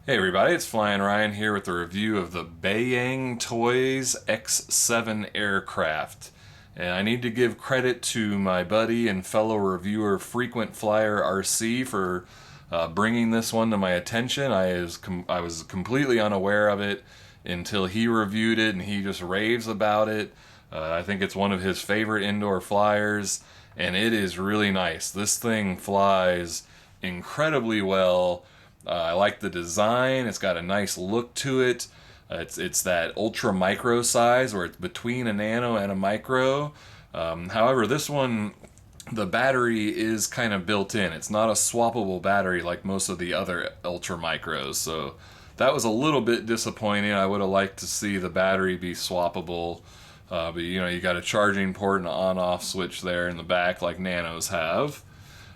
Hey everybody, it's Flyin Ryan here with a review of the Bayang Toys X7 aircraft. And I need to give credit to my buddy and fellow reviewer FrequentFlyerRC for bringing this one to my attention. I was completely unaware of it until he reviewed it, and he just raves about it. I think it's one of his favorite indoor flyers, and it is really nice. This thing flies incredibly well. I like the design. It's got a nice look to it. It's that ultra micro size where it's between a nano and a micro. However, this one, the battery is kind of built in. It's not a swappable battery like most of the other ultra micros. So that was a little bit disappointing. I would have liked to see the battery be swappable. But you got a charging port and an on-off switch there in the back like nanos have.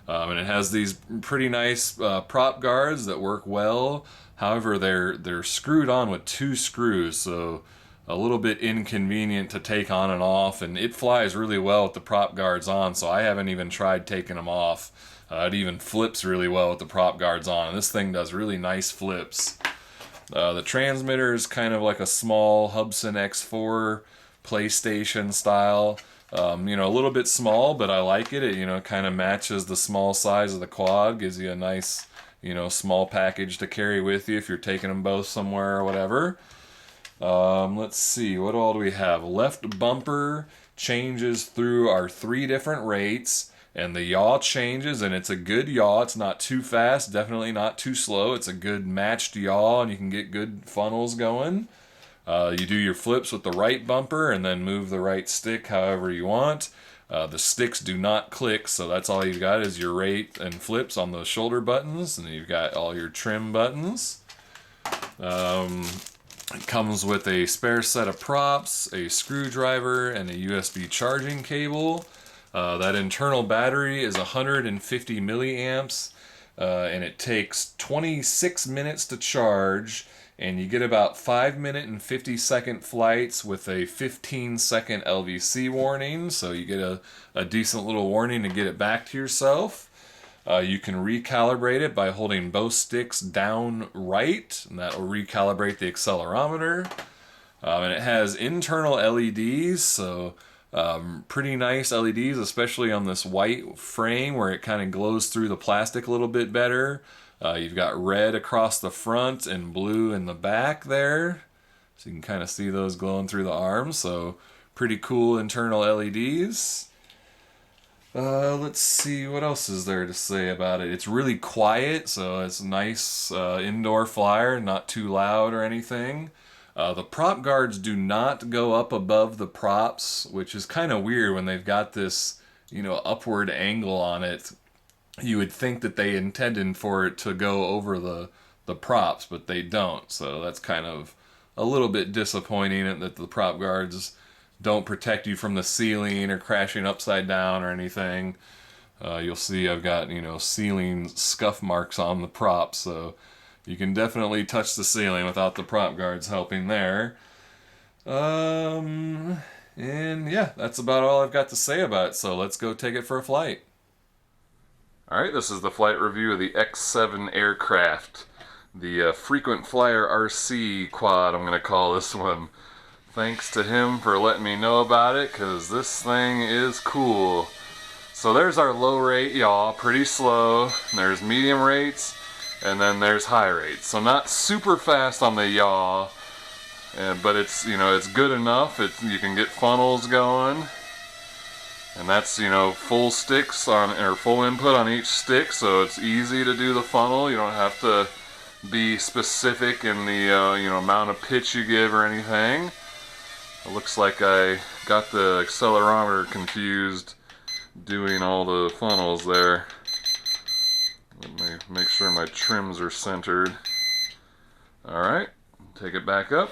And it has these pretty nice prop guards that work well. However, they're screwed on with two screws, so a little bit inconvenient to take on and off. And it flies really well with the prop guards on, so I haven't even tried taking them off. It even flips really well with the prop guards on, and this thing does really nice flips. The transmitter is kind of like a small Hubsan X4 PlayStation style. A little bit small, but I like it. It, kind of matches the small size of the quad, gives you a nice, small package to carry with you if you're taking them both somewhere or whatever. Let's see, what all do we have? Left bumper changes through our three different rates, and the yaw changes, and it's a good yaw. It's not too fast, definitely not too slow. It's a good matched yaw, and you can get good funnels going. You do your flips with the right bumper and then move the right stick however you want. The sticks do not click, so that's all you've got is your rate and flips on those shoulder buttons, and you've got all your trim buttons. It comes with a spare set of props, a screwdriver, and a USB charging cable. That internal battery is 150 milliamps, and it takes 26 minutes to charge. And you get about 5-minute and 50-second flights with a 15-second LVC warning, so you get a decent little warning to get it back to yourself. You can recalibrate it by holding both sticks down right, and that will recalibrate the accelerometer. And it has internal LEDs, so pretty nice LEDs, especially on this white frame where it kind of glows through the plastic a little bit better. You've got red across the front and blue in the back there. So you can kind of see those glowing through the arms. So pretty cool internal LEDs. Let's see, what else is there to say about it? It's really quiet, so it's a nice indoor flyer, not too loud or anything. The prop guards do not go up above the props, which is kind of weird when they've got this, upward angle on it. You would think that they intended for it to go over the props, but they don't. So that's kind of a little bit disappointing that the prop guards don't protect you from the ceiling or crashing upside down or anything. You'll see I've got, ceiling scuff marks on the props, so you can definitely touch the ceiling without the prop guards helping there. And yeah, that's about all I've got to say about it, so let's go take it for a flight. Alright, this is the flight review of the X7 aircraft. The Frequent Flyer RC quad, I'm going to call this one. Thanks to him for letting me know about it, because this thing is cool. So there's our low rate yaw, pretty slow. There's medium rates, and then there's high rates. So not super fast on the yaw, but it's, it's good enough. You can get funnels going. And that's, full sticks or full input on each stick, so it's easy to do the funnel. You don't have to be specific in the, amount of pitch you give or anything. It looks like I got the accelerometer confused doing all the funnels there. Let me make sure my trims are centered. Alright, take it back up.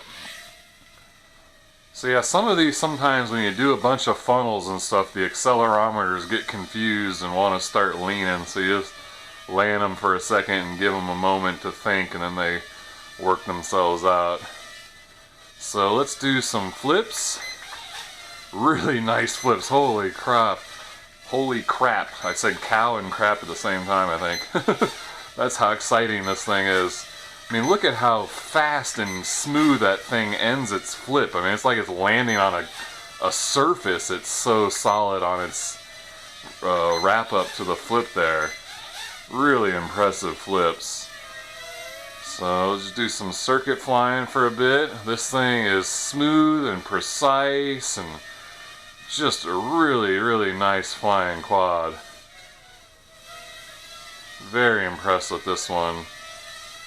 So yeah, some of these, sometimes when you do a bunch of funnels and stuff, the accelerometers get confused and want to start leaning, so you just land them for a second and give them a moment to think, and then they work themselves out. So let's do some flips. Really nice flips, holy crap. Holy crap. I said cow and crap at the same time, I think. That's how exciting this thing is. I mean, look at how fast and smooth that thing ends its flip. I mean, it's like it's landing on a surface. It's so solid on its wrap up to the flip there. Really impressive flips. So let's just do some circuit flying for a bit. This thing is smooth and precise and just a really, really nice flying quad. Very impressed with this one.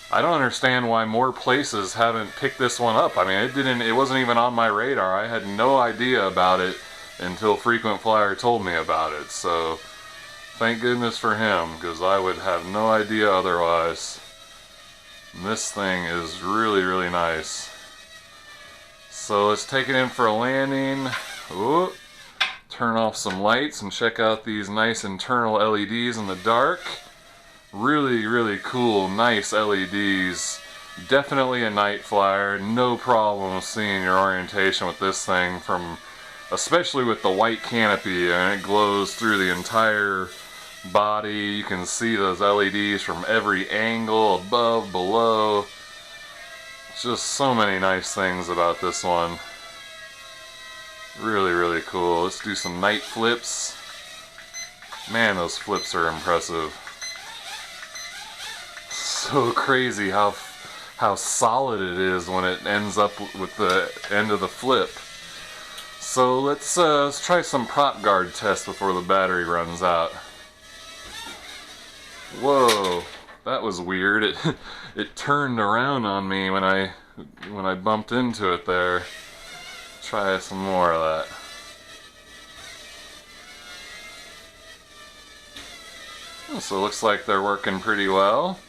I don't understand why more places haven't picked this one up. I mean, it wasn't even on my radar. I had no idea about it until Frequent Flyer told me about it. So thank goodness for him, because I would have no idea otherwise. And this thing is really, really nice. So let's take it in for a landing. Ooh. Turn off some lights and check out these nice internal LEDs in the dark. Really, really cool, nice LEDs. Definitely a night flyer. No problem seeing your orientation with this thing, especially with the white canopy, and it glows through the entire body. You can see those LEDs from every angle, above, below. Just so many nice things about this one. Really, really cool. Let's do some night flips. Man, those flips are impressive. So crazy how solid it is when it ends up with the end of the flip. So let's try some prop guard test before the battery runs out. Whoa, that was weird. It turned around on me when I bumped into it there. Try some more of that. So it looks like they're working pretty well.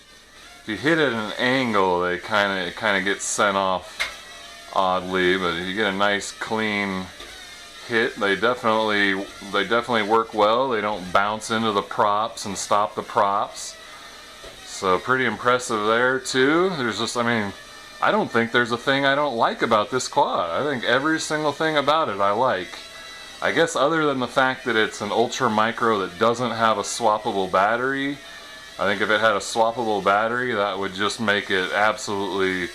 If you hit it at an angle, it kind of gets sent off oddly, but if you get a nice clean hit, they definitely work well. They don't bounce into the props and stop the props. So pretty impressive there too. I don't think there's a thing I don't like about this quad. I think every single thing about it I like. I guess other than the fact that it's an ultra micro that doesn't have a swappable battery. I think if it had a swappable battery, that would just make it absolutely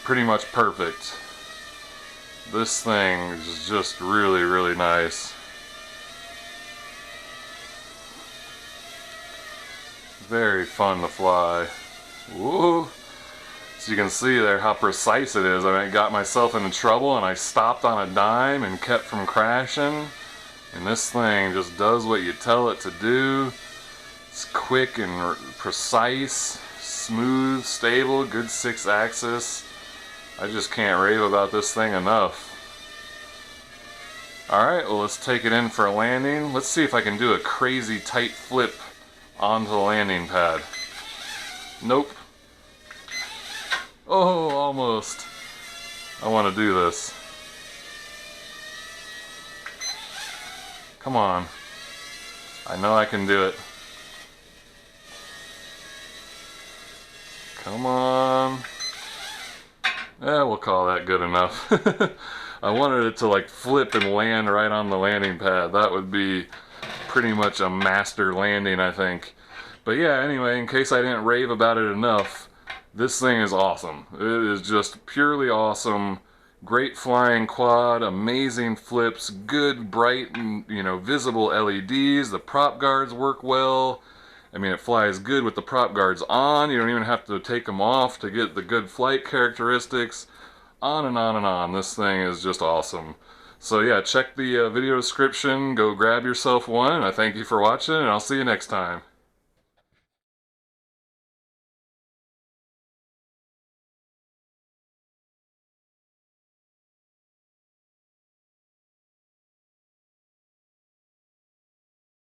pretty much perfect. This thing is just really, really nice. Very fun to fly. Woo! So you can see there how precise it is. I got myself into trouble and I stopped on a dime and kept from crashing. And this thing just does what you tell it to do. It's quick and precise, smooth, stable, good 6-axis. I just can't rave about this thing enough. Alright, well let's take it in for a landing. Let's see if I can do a crazy tight flip onto the landing pad. Nope. Oh, almost. I want to do this. Come on. I know I can do it. Come on. Yeah, we'll call that good enough. I wanted it to like flip and land right on the landing pad. That would be pretty much a master landing, I think. But yeah, anyway, in case I didn't rave about it enough, this thing is awesome. It is just purely awesome. Great flying quad, amazing flips, good bright and visible LEDs. The prop guards work well. I mean, it flies good with the prop guards on. You don't even have to take them off to get the good flight characteristics. On and on and on. This thing is just awesome. So yeah, check the video description. Go grab yourself one. I thank you for watching, and I'll see you next time.